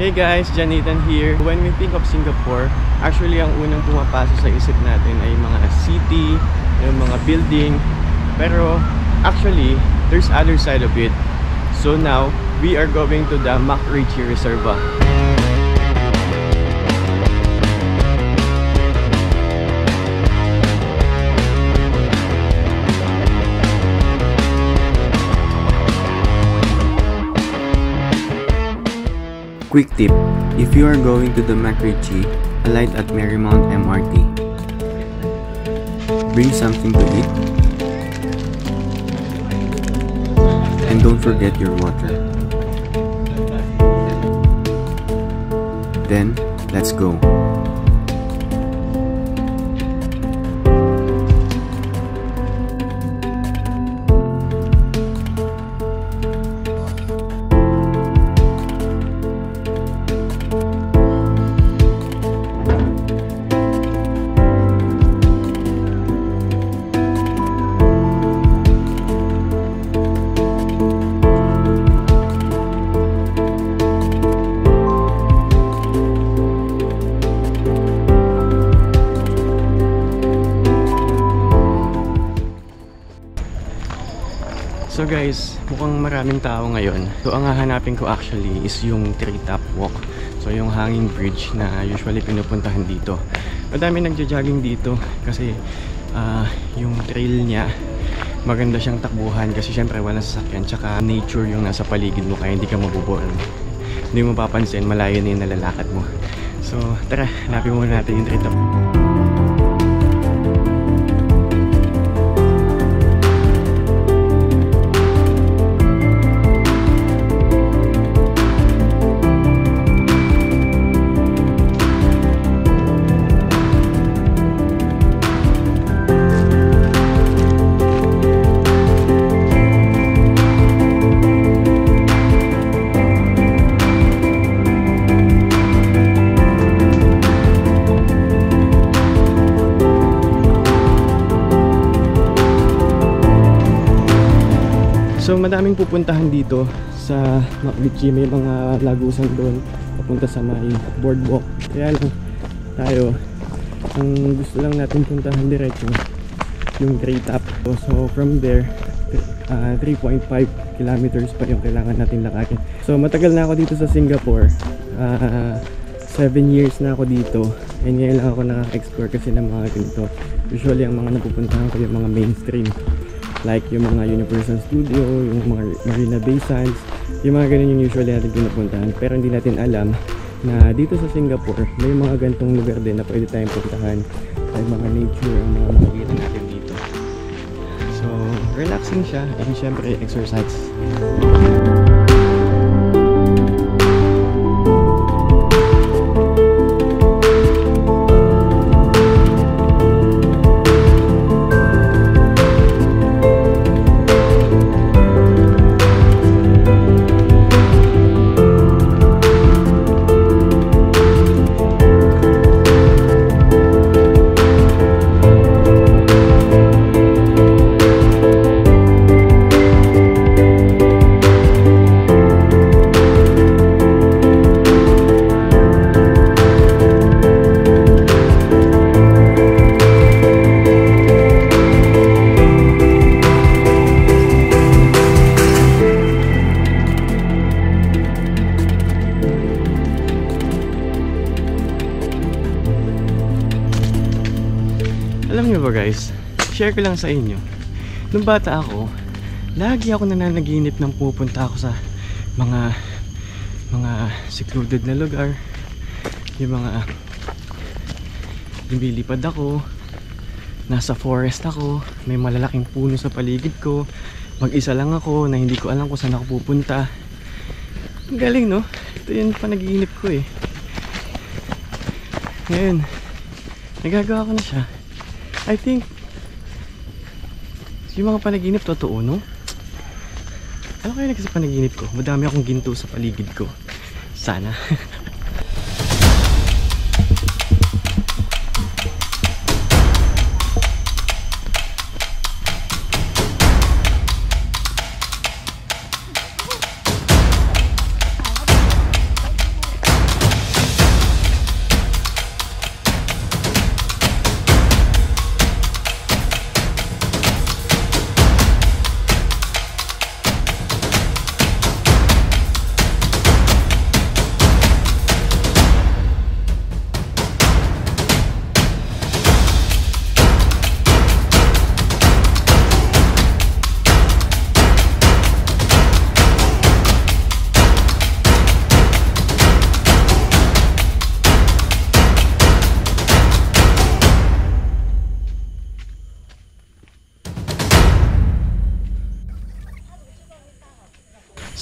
Hey guys, Janitan here. When we think of Singapore, actually ang unang pumapasok sa isip natin ay mga city, yung mga building. Pero actually, there's other side of it. So now, we are going to the MacRitchie Reservoir. Quick tip, if you are going to the MacRitchie, alight at Marymount MRT. Bring something to eat. And don't forget your water. Then, let's go. So guys, mukhang maraming tao ngayon. So ang hahanapin ko actually is yung TreeTop Walk. So yung hanging bridge na usually pinupuntahan dito. Madami nagja-jogging dito kasi yung trail niya maganda siyang takbuhan kasi syempre walang sasakyan, tsaka nature yung nasa paligid mo kaya hindi ka mabubore. Hindi mo mapapansin, malayo na yung nalalakad mo. So tara, hanapin muna natin yung TreeTop. So madaming pupuntahan dito sa MacRitchie, may mga lagusan doon papunta sa may boardwalk. Kaya lang tayo, ang gusto lang natin puntahan diretso yung TreeTop. So from there 3.5 kilometers pa yung kailangan natin lakarin. So matagal na ako dito sa Singapore, 7 years na ako dito, and ngayon lang ako nakaka-explore kasi ng mga ganito. Usually ang mga napupuntahan ko yung mga mainstream, like yung mga Universal Studio, yung mga Marina Bay Sands, yung mga ganun yung usually natin pinupuntahan. Pero hindi natin alam na dito sa Singapore may mga gantong lugar din na pwede tayong puntahan, like mga nature ang mga makikita natin dito. So relaxing siya, and syempre exercise. Alam nyo ba guys, share ko lang sa inyo, nung bata ako, lagi ako nananaginip ng pupunta ako sa mga secluded na lugar, yung mga lumilipad ako, nasa forest ako, may malalaking puno sa paligid ko, mag-isa lang ako na hindi ko alam kung saan ako pupunta. Ang galing, no? Ito yung panaginip ko eh. Ngayon, nagagawa ko na siya. I think yung mga panaginip totoo, no? Ano kaya nagsa panaginip ko? Madami akong ginto sa paligid ko. Sana.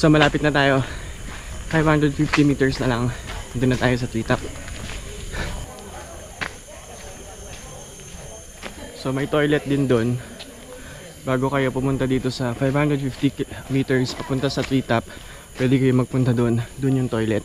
So malapit na tayo. 550 meters na lang. Doon na tayo sa treetop. So may toilet din doon. Bago kayo pumunta dito sa 550 meters papunta sa treetop, pwede kayo magpunta doon. Doon yung toilet.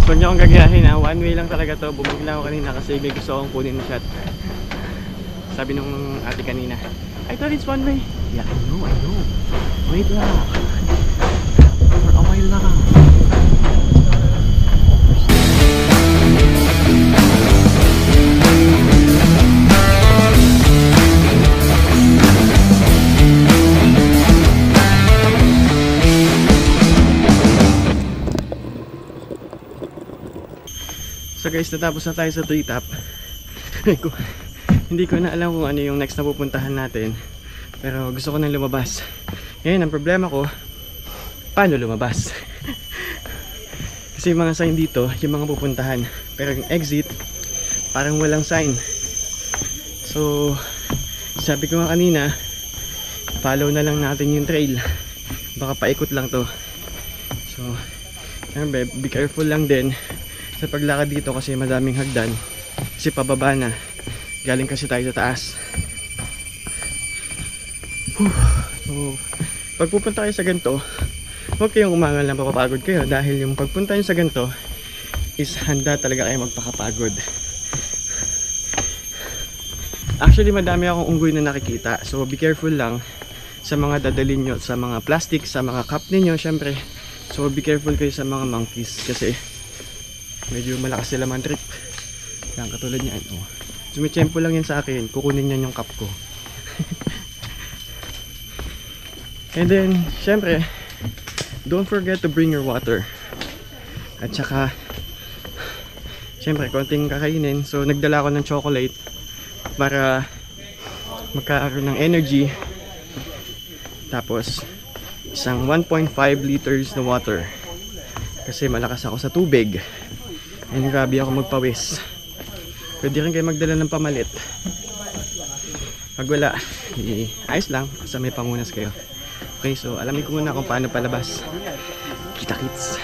Huwag niyo akong gagayahin ha, one way lang talaga to. Bumili lang ako kanina kasi may gusto akong kunin na shot. Sabi nung ate kanina, I thought it's one way. Yeah, I know. Wait lang. For a while lang. So guys, natapos na tayo sa treetop. Hindi ko na alam kung ano yung next na pupuntahan natin, pero gusto ko nang lumabas. Ngayon ang problema ko, paano lumabas? Kasi yung mga sign dito, yung mga pupuntahan, pero yung exit parang walang sign. So sabi ko nga kanina, follow na lang natin yung trail, baka paikot lang to. So be careful lang din sa paglakad dito kasi madaming hagdan, kasi pababa na, galing kasi tayo sa taas. So pag pupunta kayo sa ganito, huwag kayong umangal na mapapagod kayo, dahil yung pagpunta nyo sa ganito is handa talaga kayo magpakapagod. Actually madami akong unggoy na nakikita, so be careful lang sa mga dadalhin nyo, sa mga plastic, sa mga cup ninyo syempre. So be careful kayo sa mga monkeys kasi medyo malakas sila man trip. Yan, katulad niyan. Oh. Sumitsempo lang yan sa akin. Kukunin niyan yung cup ko. And then, syempre, don't forget to bring your water. At saka, syempre, konting kakainin. So, nagdala ako ng chocolate para magkaroon ng energy. Tapos, isang 1.5 liters na water. Kasi malakas ako sa tubig. And grabe ako magpawis. Pwede rin kayo magdala ng pamalit. Pag wala, ayos lang. Basta may pangunas kayo. Okay, so alamin ko muna kung paano palabas. Kita-kits!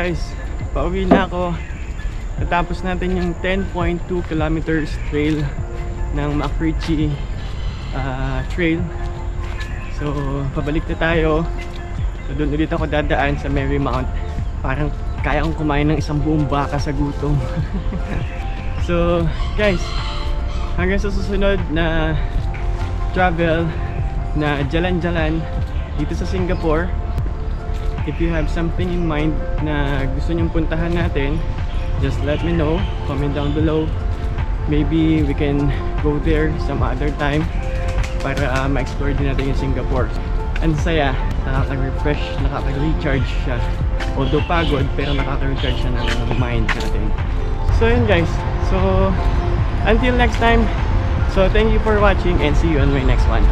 guys, pauwi na ako. Natapos natin yung 10.2 kilometers trail ng MacRitchie trail. So pabalik na tayo. So doon ulit ako dadaan sa Marymount. Parang kaya kong kumain ng isang buong baka sa gutom. So guys, hanggang sa susunod na travel na jalan-jalan dito sa Singapore, if you have something in mind na gusto nyong puntahan natin, just let me know, comment down below. Maybe we can go there some other time para ma-explore din natin yung Singapore. Ang saya, nakaka-refresh, nakaka-recharge siya. Although pagod, pero nakaka-recharge siya ng mind natin. So yun guys, so until next time, so thank you for watching and see you on my next one.